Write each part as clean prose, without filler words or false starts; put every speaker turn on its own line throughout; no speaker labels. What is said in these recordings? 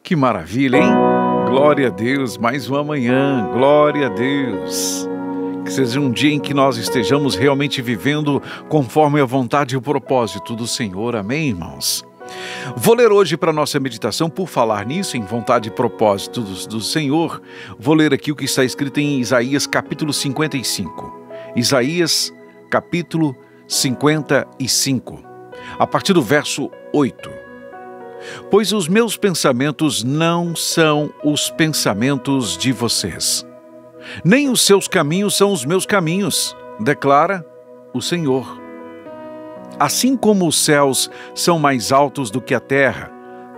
Que maravilha, hein? Glória a Deus, mais uma manhã, glória a Deus. Que seja um dia em que nós estejamos realmente vivendo conforme a vontade e o propósito do Senhor, amém, irmãos? Vou ler hoje para a nossa meditação, por falar nisso, em vontade e propósito do Senhor, vou ler aqui o que está escrito em Isaías capítulo 55. Isaías capítulo 55, a partir do verso 8. Pois os meus pensamentos não são os pensamentos de vocês, nem os seus caminhos são os meus caminhos, declara o Senhor. Assim como os céus são mais altos do que a terra,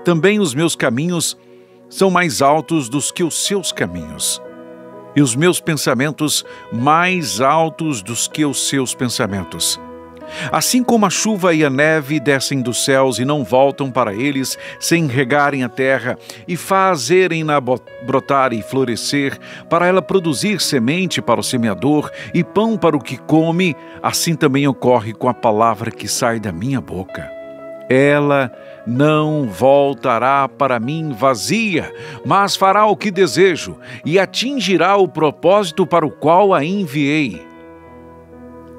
também os meus caminhos são mais altos do que os seus caminhos, e os meus pensamentos mais altos do que os seus pensamentos. Assim como a chuva e a neve descem dos céus e não voltam para eles sem regarem a terra e fazerem-na brotar e florescer, para ela produzir semente para o semeador e pão para o que come, assim também ocorre com a palavra que sai da minha boca. Ela não voltará para mim vazia, mas fará o que desejo e atingirá o propósito para o qual a enviei.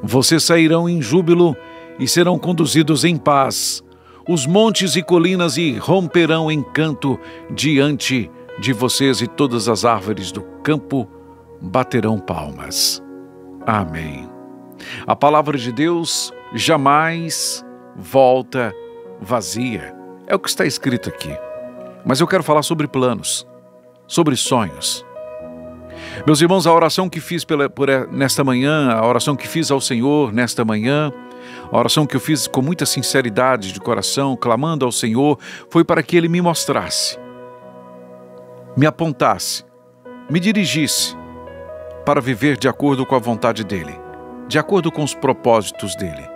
Vocês sairão em júbilo e serão conduzidos em paz. Os montes e colinas romperão em canto diante de vocês e todas as árvores do campo baterão palmas. Amém. A palavra de Deus jamais volta vazia. É o que está escrito aqui. Mas eu quero falar sobre planos, sobre sonhos. Meus irmãos, a oração que fiz nesta manhã, a oração que fiz ao Senhor nesta manhã, a oração que eu fiz com muita sinceridade de coração, clamando ao Senhor, foi para que Ele me mostrasse, me apontasse, me dirigisse para viver de acordo com a vontade dEle, de acordo com os propósitos dEle,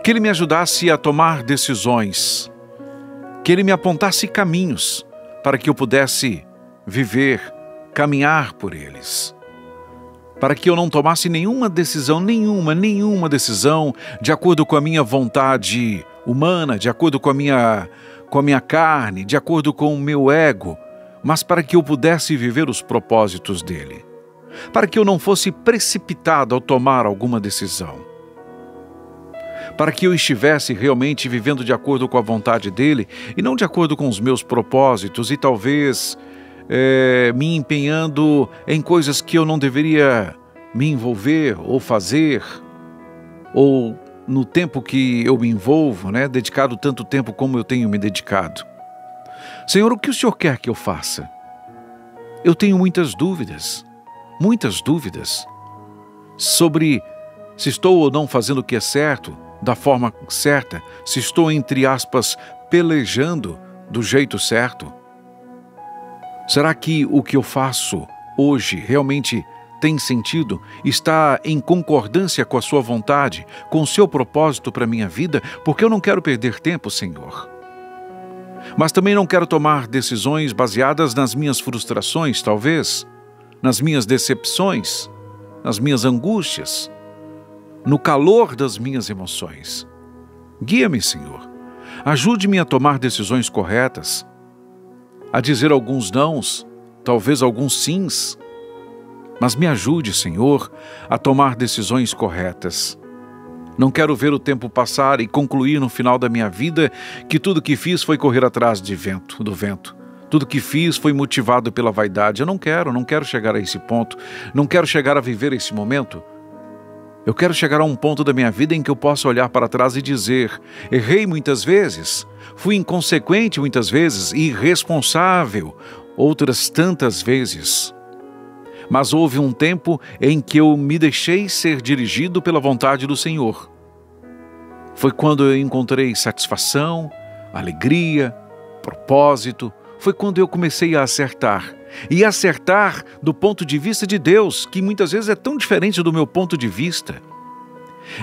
que Ele me ajudasse a tomar decisões, que Ele me apontasse caminhos para que eu pudesse viver, caminhar por eles, para que eu não tomasse nenhuma decisão de acordo com a minha vontade humana, de acordo com a minha carne, de acordo com o meu ego, mas para que eu pudesse viver os propósitos dele, para que eu não fosse precipitado ao tomar alguma decisão, para que eu estivesse realmente vivendo de acordo com a vontade dele e não de acordo com os meus propósitos e talvez me empenhando em coisas que eu não deveria me envolver ou fazer, ou no tempo que eu me envolvo, dedicado tanto tempo como eu tenho me dedicado. Senhor, o que o Senhor quer que eu faça? Eu tenho muitas dúvidas sobre se estou ou não fazendo o que é certo, da forma certa, se estou, entre aspas, pelejando do jeito certo. Será que o que eu faço hoje realmente tem sentido? Está em concordância com a sua vontade, com o seu propósito para a minha vida? Porque eu não quero perder tempo, Senhor. Mas também não quero tomar decisões baseadas nas minhas frustrações, talvez, nas minhas decepções, nas minhas angústias, no calor das minhas emoções. Guia-me, Senhor. Ajude-me a tomar decisões corretas, a dizer alguns nãos, talvez alguns sims, mas me ajude, Senhor, a tomar decisões corretas. Não quero ver o tempo passar e concluir no final da minha vida que tudo que fiz foi correr atrás do vento. Tudo que fiz foi motivado pela vaidade. Eu não quero chegar a esse ponto, não quero chegar a viver esse momento. Eu quero chegar a um ponto da minha vida em que eu possa olhar para trás e dizer: errei muitas vezes, fui inconsequente muitas vezes e irresponsável outras tantas vezes. Mas houve um tempo em que eu me deixei ser dirigido pela vontade do Senhor. Foi quando eu encontrei satisfação, alegria, propósito. Foi quando eu comecei a acertar. E acertar do ponto de vista de Deus, que muitas vezes é tão diferente do meu ponto de vista.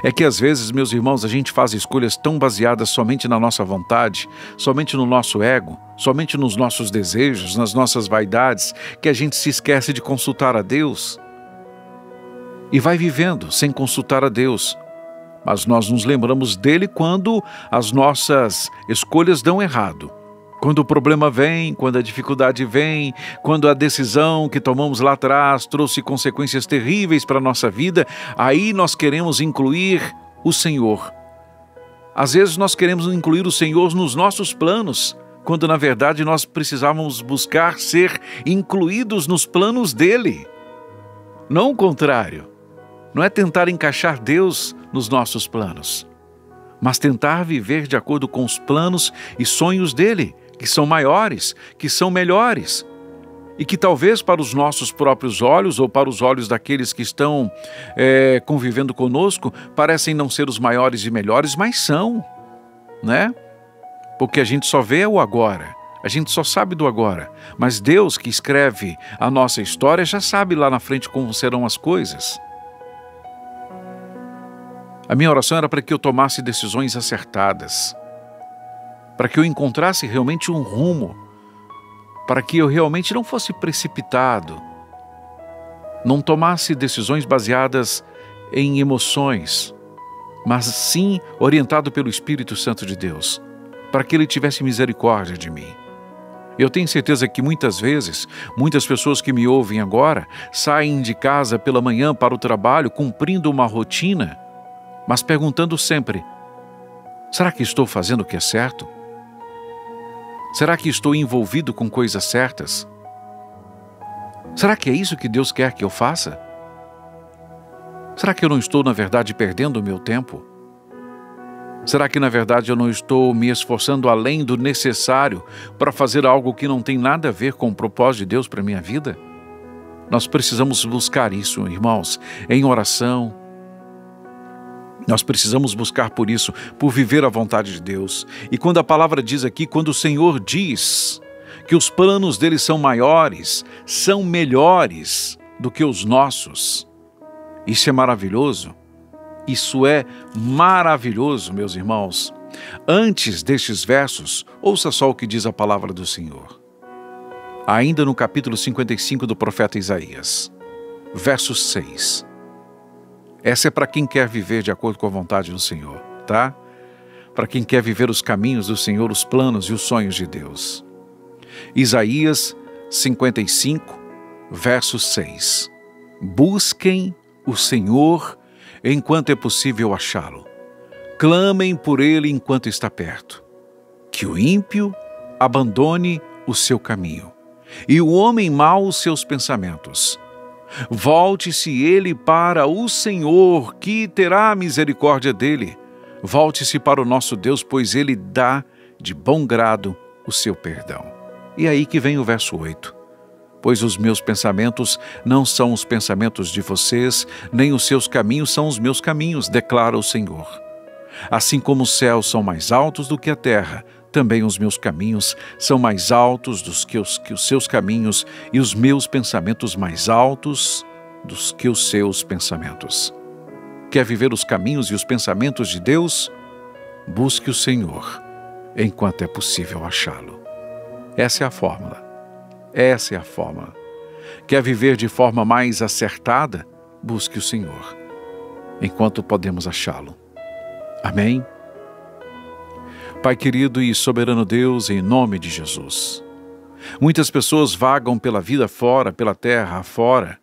É que às vezes, meus irmãos, a gente faz escolhas tão baseadas somente na nossa vontade, somente no nosso ego, somente nos nossos desejos, nas nossas vaidades, que a gente se esquece de consultar a Deus. E vai vivendo sem consultar a Deus. Mas nós nos lembramos dele quando as nossas escolhas dão errado. Quando o problema vem, quando a dificuldade vem, quando a decisão que tomamos lá atrás trouxe consequências terríveis para a nossa vida, aí nós queremos incluir o Senhor. Às vezes nós queremos incluir o Senhor nos nossos planos, quando na verdade nós precisávamos buscar ser incluídos nos planos dele. Não o contrário. Não é tentar encaixar Deus nos nossos planos, mas tentar viver de acordo com os planos e sonhos dele, que são maiores, que são melhores, e que talvez para os nossos próprios olhos ou para os olhos daqueles que estão convivendo conosco, parecem não ser os maiores e melhores, mas são, né? Porque a gente só vê o agora, a gente só sabe do agora, mas Deus que escreve a nossa história já sabe lá na frente como serão as coisas. A minha oração era para que eu tomasse decisões acertadas, para que eu encontrasse realmente um rumo, para que eu realmente não fosse precipitado, não tomasse decisões baseadas em emoções, mas sim orientado pelo Espírito Santo de Deus, para que Ele tivesse misericórdia de mim. Eu tenho certeza que muitas vezes, muitas pessoas que me ouvem agora saem de casa pela manhã para o trabalho, cumprindo uma rotina, mas perguntando sempre: será que estou fazendo o que é certo? Será que estou envolvido com coisas certas? Será que é isso que Deus quer que eu faça? Será que eu não estou, na verdade, perdendo o meu tempo? Será que, na verdade, eu não estou me esforçando além do necessário para fazer algo que não tem nada a ver com o propósito de Deus para a minha vida? Nós precisamos buscar isso, irmãos, em oração. Nós precisamos buscar por isso, por viver a vontade de Deus. E quando a palavra diz aqui, quando o Senhor diz que os planos dele são maiores, são melhores do que os nossos, isso é maravilhoso. Isso é maravilhoso, meus irmãos. Antes destes versos, ouça só o que diz a palavra do Senhor. Ainda no capítulo 55 do profeta Isaías, verso 6. Essa é para quem quer viver de acordo com a vontade do Senhor, tá? Para quem quer viver os caminhos do Senhor, os planos e os sonhos de Deus. Isaías 55, verso 6. Busquem o Senhor enquanto é possível achá-lo. Clamem por ele enquanto está perto. Que o ímpio abandone o seu caminho e o homem mau os seus pensamentos. Volte-se ele para o Senhor, que terá misericórdia dele. Volte-se para o nosso Deus, pois ele dá de bom grado o seu perdão. E aí que vem o verso 8. Pois os meus pensamentos não são os pensamentos de vocês, nem os seus caminhos são os meus caminhos, declara o Senhor. Assim como os céus são mais altos do que a terra, também os meus caminhos são mais altos que os seus caminhos, e os meus pensamentos mais altos dos que os seus pensamentos. Quer viver os caminhos e os pensamentos de Deus? Busque o Senhor, enquanto é possível achá-lo. Essa é a fórmula. Essa é a fórmula. Quer viver de forma mais acertada? Busque o Senhor, enquanto podemos achá-lo. Amém? Pai querido e soberano Deus, em nome de Jesus. Muitas pessoas vagam pela vida fora, pela terra afora,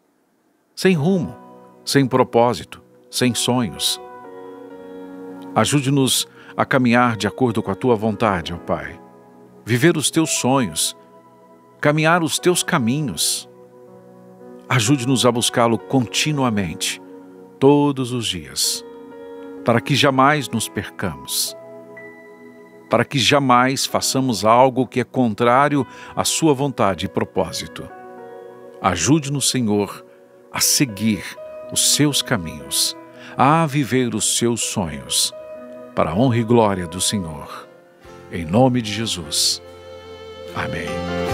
sem rumo, sem propósito, sem sonhos. Ajude-nos a caminhar de acordo com a Tua vontade, ó Pai. Viver os Teus sonhos, caminhar os Teus caminhos. Ajude-nos a buscá-lo continuamente, todos os dias, para que jamais nos percamos, para que jamais façamos algo que é contrário à Sua vontade e propósito. Ajude-nos, Senhor, a seguir os Seus caminhos, a viver os Seus sonhos, para a honra e glória do Senhor. Em nome de Jesus. Amém.